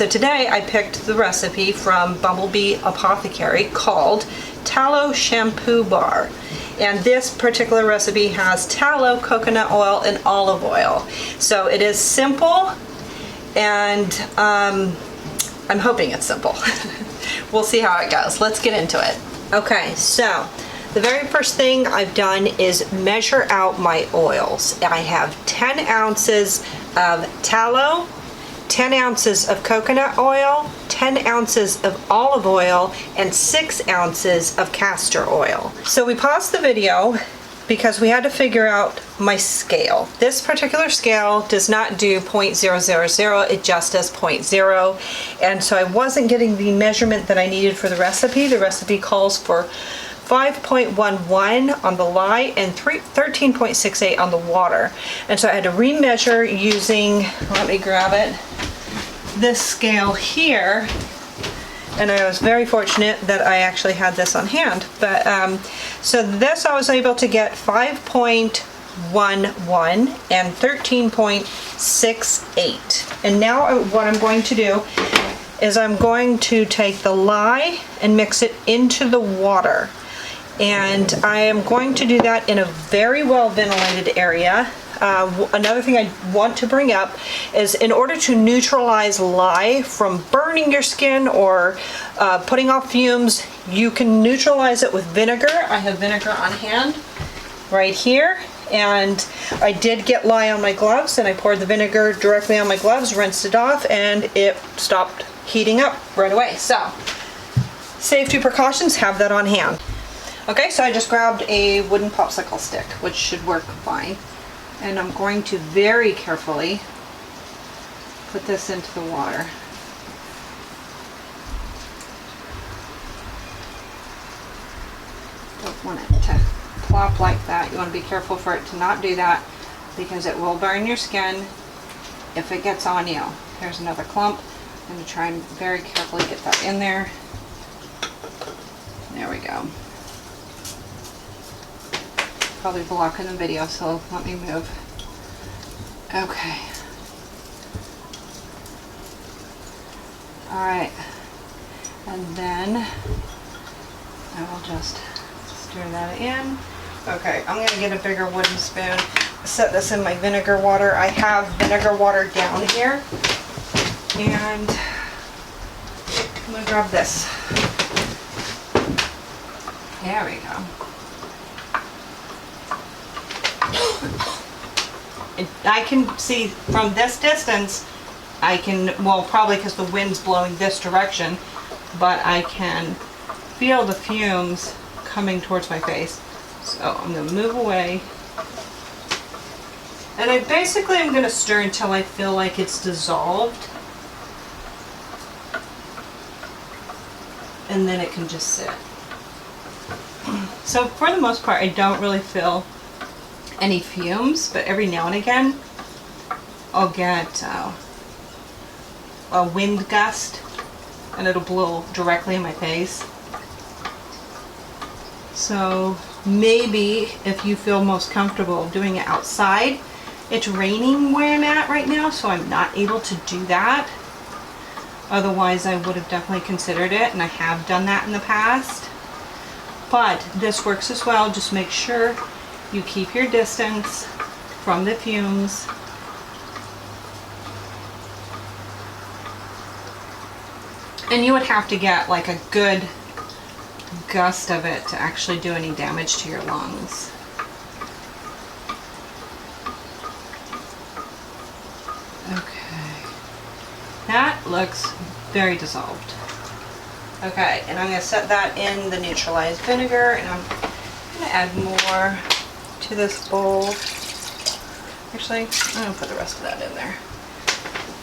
so today I picked the recipe from Bumblebee Apothecary called Tallow Shampoo Bar. And this particular recipe has tallow, coconut oil, and olive oil. So it is simple, and I'm hoping it's simple. We'll see how it goes. Let's get into it. Okay, so the very first thing I've done is measure out my oils. I have 10 ounces of tallow, 10 ounces of coconut oil, 10 ounces of olive oil, and 6 ounces of castor oil. So we paused the video because we had to figure out my scale. This particular scale does not do 0.000, it just does 0.0. And so I wasn't getting the measurement that I needed for the recipe. The recipe calls for 5.11 on the lye and 13.68 on the water. And so I had to remeasure using, let me grab it, this scale here. And I was very fortunate that I actually had this on hand. But so this I was able to get 5.11 and 13.68. And now what I'm going to do is I'm going to take the lye and mix it into the water. And I am going to do that in a very well ventilated area. Another thing I want to bring up is in order to neutralize lye from burning your skin or putting off fumes, you can neutralize it with vinegar. I have vinegar on hand right here. And I did get lye on my gloves, and I poured the vinegar directly on my gloves, rinsed it off, and it stopped heating up right away. So, safety precautions, have that on hand. Okay, so I just grabbed a wooden popsicle stick, which should work fine. And I'm going to very carefully put this into the water. Don't want it to plop like that. You want to be careful for it to not do that, because it will burn your skin if it gets on you. Here's another clump. I'm going to try and very carefully get that in there. There we go. Probably blocking the video, so let me move. Okay. Alright. And then I will just stir that in. Okay, I'm going to get a bigger wooden spoon. Set this in my vinegar water. I have vinegar water down here. And I'm going to grab this. There we go. I can see from this distance, I can, well, probably because the wind's blowing this direction, but I can feel the fumes coming towards my face. So I'm going to move away. And I basically am going to stir until I feel like it's dissolved. And then it can just sit. So for the most part, I don't really feel any fumes, but every now and again I'll get a wind gust and it'll blow directly in my face. So maybe if you feel most comfortable doing it outside. It's raining where I'm at right now, so I'm not able to do that. Otherwise I would have definitely considered it, and I have done that in the past. But this works as well. Just make sure you keep your distance from the fumes. And you would have to get like a good gust of it to actually do any damage to your lungs. Okay. That looks very dissolved. Okay, and I'm going to set that in the neutralized vinegar, and I'm going to add more to this bowl. Actually, I'm going to put the rest of that in there.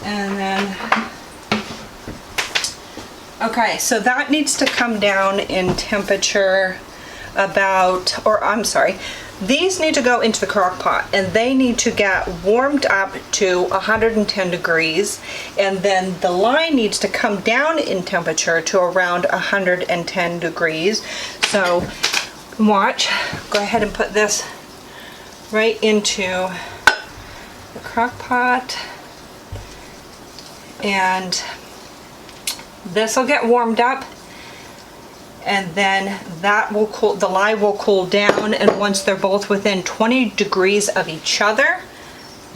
And then, okay, so that needs to come down in temperature about, or I'm sorry, these need to go into the crock pot, and they need to get warmed up to 110 degrees, and then the lye needs to come down in temperature to around 110 degrees. So watch, go ahead and put this right into the crock pot, and This will get warmed up, and then that will cool, the lye will cool down, and once they're both within 20 degrees of each other,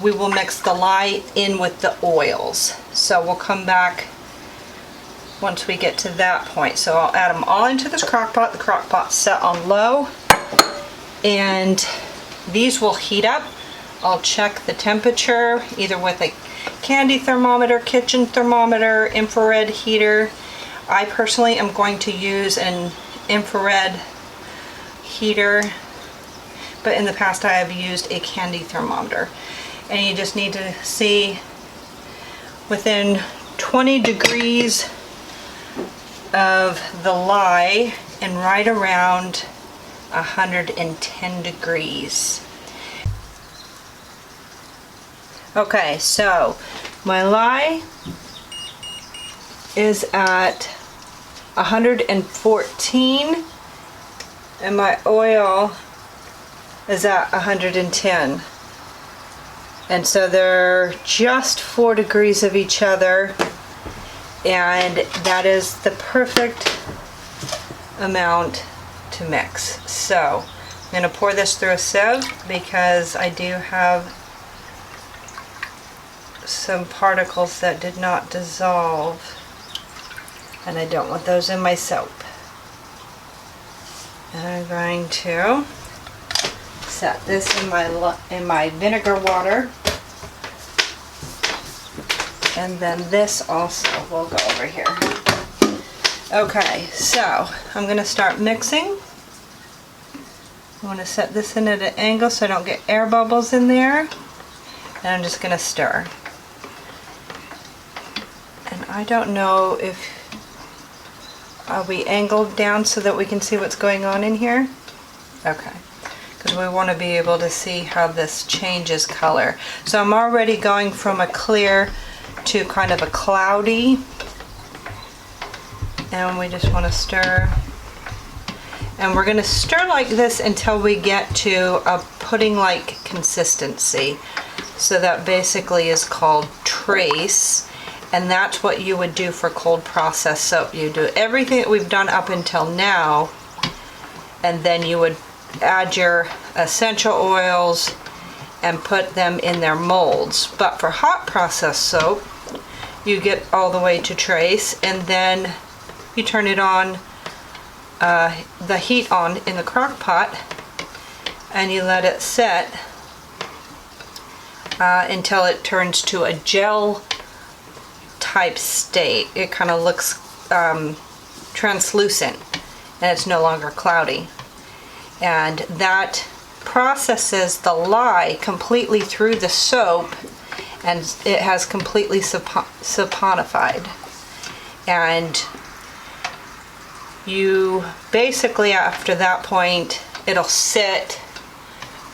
we will mix the lye in with the oils. So we'll come back once we get to that point. So I'll add them all into this crock pot. The crock pot's set on low, and these will heat up. I'll check the temperature either with a candy thermometer, kitchen thermometer, infrared heater. I personally am going to use an infrared heater, but in the past I have used a candy thermometer. And you just need to see within 20 degrees of the lye and right around 110 degrees. Okay, so my lye is at 114 and my oil is at 110. And so they're just 4 degrees of each other, and that is the perfect amount to mix. So I'm going to pour this through a sieve because I do have some particles that did not dissolve, and I don't want those in my soap. And I'm going to set this in my vinegar water, and then this also will go over here. Okay, so I'm going to start mixing. I want to set this in at an angle so I don't get air bubbles in there, and I'm just going to stir. And I don't know if are we angled down so that we can see what's going on in here? Okay, because we want to be able to see how this changes color. So I'm already going from a clear to kind of a cloudy, and we just want to stir. And we're going to stir like this until we get to a pudding-like consistency. So that basically is called trace. And that's what you would do for cold processed soap. You do everything that we've done up until now, and then you would add your essential oils and put them in their molds. But for hot processed soap, you get all the way to trace, and then you turn it on, the heat on in the crock pot, and you let it set until it turns to a gel type state. It kind of looks translucent, and it's no longer cloudy. And that processes the lye completely through the soap, and it has completely saponified. And you basically, after that point, it'll sit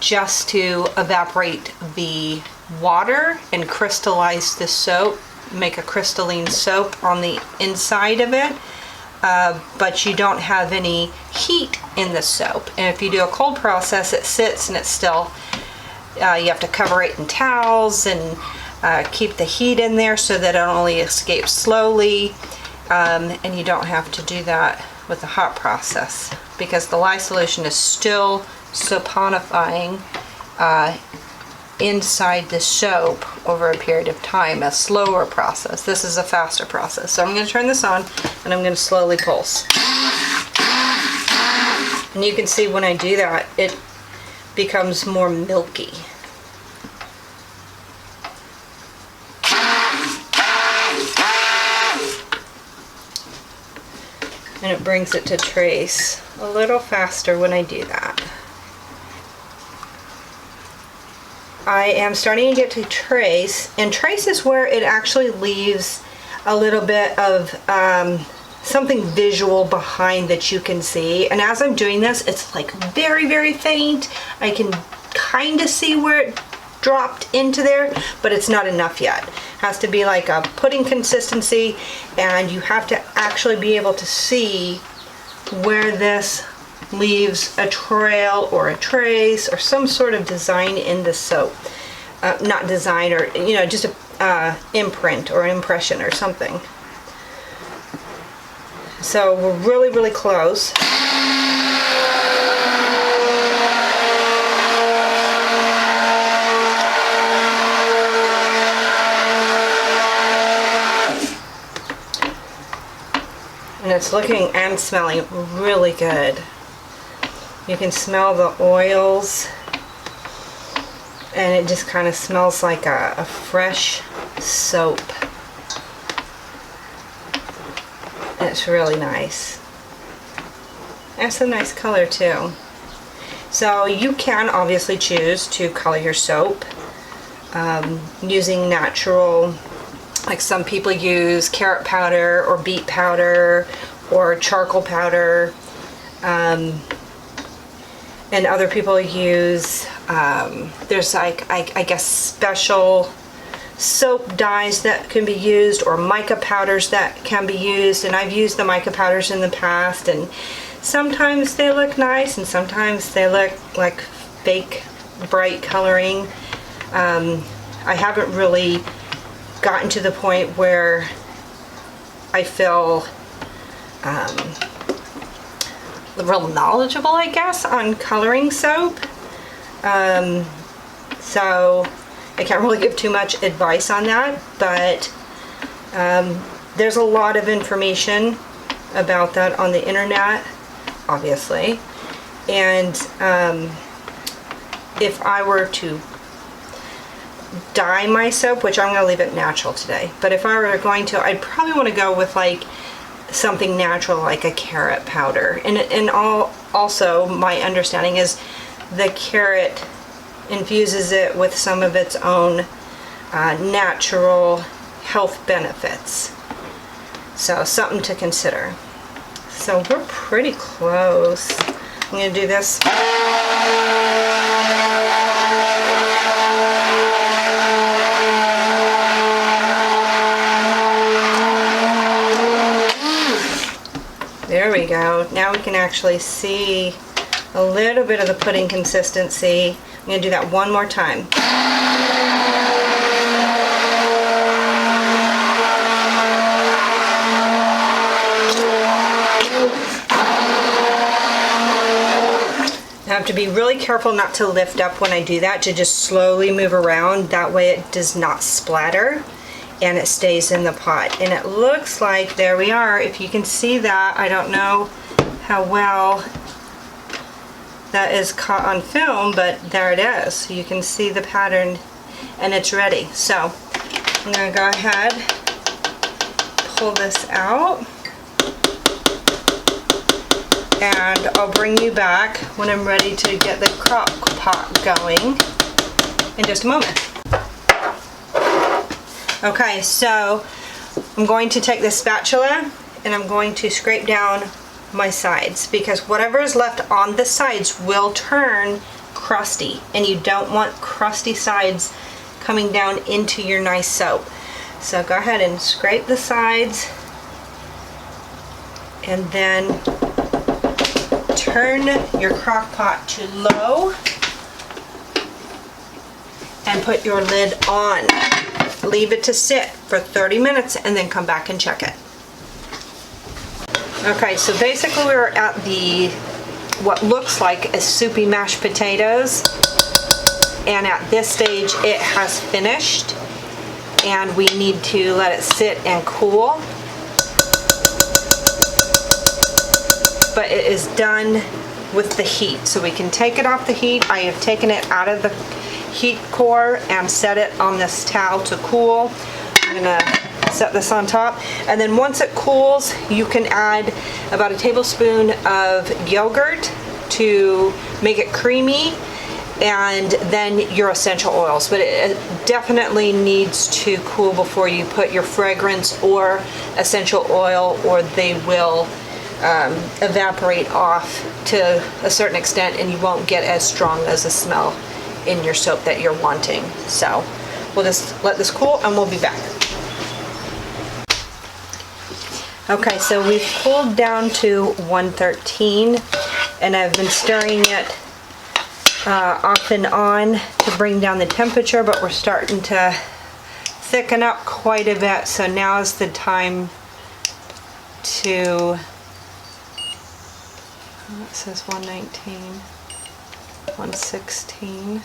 just to evaporate the water and crystallize the soap, make a crystalline soap on the inside of it, but you don't have any heat in the soap. And if you do a cold process, it sits and it's still, you have to cover it in towels and keep the heat in there so that it only escapes slowly, and you don't have to do that with the hot process because the lye solution is still saponifying inside the soap over a period of time, a slower process. This is a faster process. So I'm going to turn this on and I'm going to slowly pulse. And you can see when I do that, it becomes more milky. And it brings it to trace a little faster when I do that. I am starting to get to trace, and trace is where it actually leaves a little bit of something visual behind that you can see. And as I'm doing this, it's like very, very faint. I can kind of see where it dropped into there, but it's not enough yet. It has to be like a pudding consistency, and you have to actually be able to see where this leaves a trail or a trace or some sort of design in the soap. Not design, or just a imprint or an impression or something. So we're really, really close. And it's looking and smelling really good. You can smell the oils, and it just kind of smells like a fresh soap. It's really nice. That's a nice color too. So you can obviously choose to color your soap using natural, like some people use carrot powder or beet powder or charcoal powder, and other people use, there's like, I guess, special soap dyes that can be used, or mica powders that can be used, and I've used the mica powders in the past, and sometimes they look nice and sometimes they look like fake bright coloring. I haven't really gotten to the point where I feel real knowledgeable, I guess, on coloring soap. So I can't really give too much advice on that, but there's a lot of information about that on the internet, obviously. And if I were to dye my soap, which I'm going to leave it natural today, but if I were going to, I'd probably want to go with like something natural, like a carrot powder. And also my understanding is the carrot infuses it with some of its own natural health benefits. So something to consider. So we're pretty close. I'm going to do this. There we go. Now we can actually see a little bit of the pudding consistency. I'm going to do that one more time. I have to be really careful not to lift up when I do that, to just slowly move around. That way it does not splatter and it stays in the pot. And it looks like, there we are. If you can see that, I don't know how well that is caught on film, but there it is. So you can see the pattern and it's ready. So I'm going to go ahead, pull this out, and I'll bring you back when I'm ready to get the crock pot going in just a moment. Okay, so I'm going to take this spatula and I'm going to scrape down my sides, because whatever is left on the sides will turn crusty, and you don't want crusty sides coming down into your nice soap. So go ahead and scrape the sides, and then turn your crock pot to low and put your lid on. Leave it to sit for 30 minutes and then come back and check it. Okay, so basically we're at the, what looks like a soupy mashed potatoes, and at this stage it has finished, and we need to let it sit and cool. But it is done with the heat, so we can take it off the heat. I have taken it out of the heat core and set it on this towel to cool. I'm gonna set this on top, and then once it cools, you can add about a tablespoon of yogurt to make it creamy, and then your essential oils. But it definitely needs to cool before you put your fragrance or essential oil, or they will evaporate off to a certain extent, and you won't get as strong as a smell in your soap that you're wanting. So we'll just let this cool and we'll be back. Okay, so we've cooled down to 113, and I've been stirring it off and on to bring down the temperature, but we're starting to thicken up quite a bit, so now is the time to, it says 119, 116.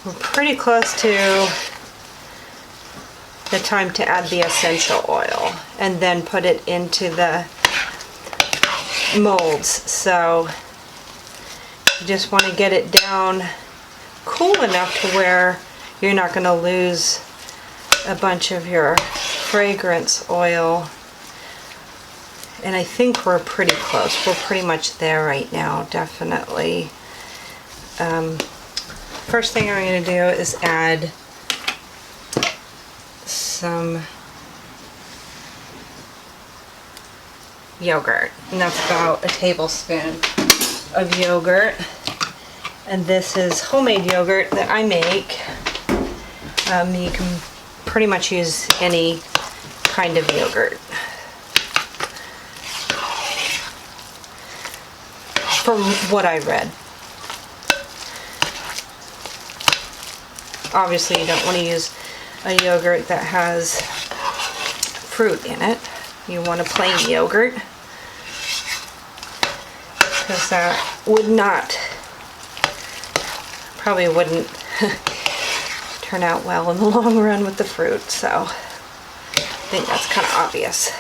We're pretty close to the time to add the essential oil and then put it into the molds. So you just want to get it down cool enough to where you're not going to lose a bunch of your fragrance oil. And I think we're pretty close. We're pretty much there right now, definitely. First thing I'm going to do is add some yogurt, and that's about a tablespoon of yogurt. And this is homemade yogurt that I make. You can pretty much use any kind of yogurt. From what I read. Obviously you don't want to use a yogurt that has fruit in it. You want a plain yogurt, because that would not, probably wouldn't turn out well in the long run with the fruit, so I think that's kind of obvious.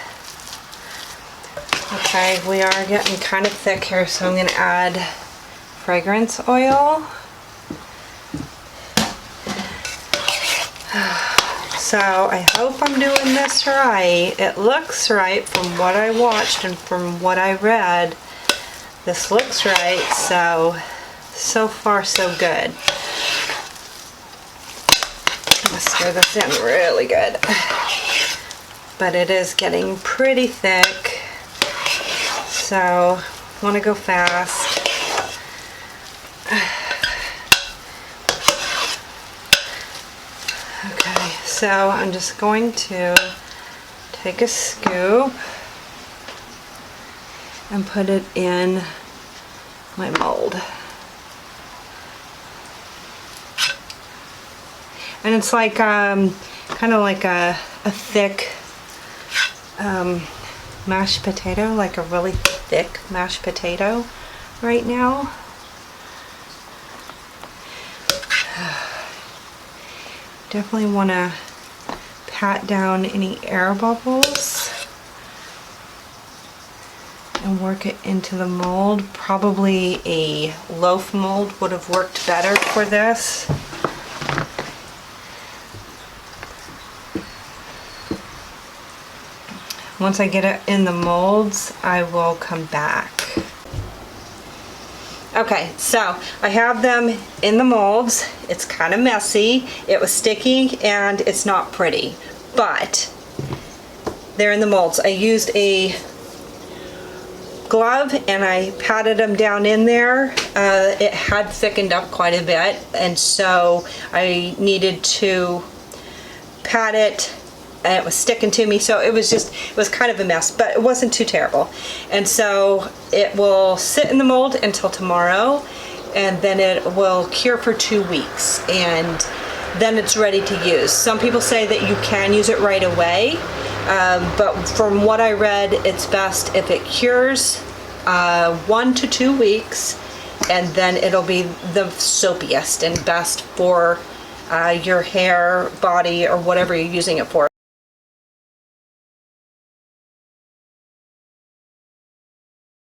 Okay, we are getting kind of thick here, so I'm going to add fragrance oil. So I hope I'm doing this right. It looks right from what I watched and from what I read. This looks right, so far so good. I'm gonna stir this in really good. But it is getting pretty thick, so want to go fast. Okay, so I'm just going to take a scoop and put it in my mold. And it's like kind of like a thick mashed potato, like a really thick mashed potato right now. Definitely want to pat down any air bubbles and work it into the mold. Probably a loaf mold would have worked better for this. Once I get it in the molds, I will come back. Okay, so I have them in the molds. It's kind of messy. It was sticky and it's not pretty, but they're in the molds. I used a glove and I patted them down in there. It had thickened up quite a bit, and so I needed to pat it, and it was sticking to me, so it was kind of a mess, but it wasn't too terrible. And so it will sit in the mold until tomorrow, and then it will cure for 2 weeks, and then it's ready to use. Some people say that you can use it right away, but from what I read, it's best if it cures 1 to 2 weeks, and then it'll be the soapiest and best for your hair, body, or whatever you're using it for.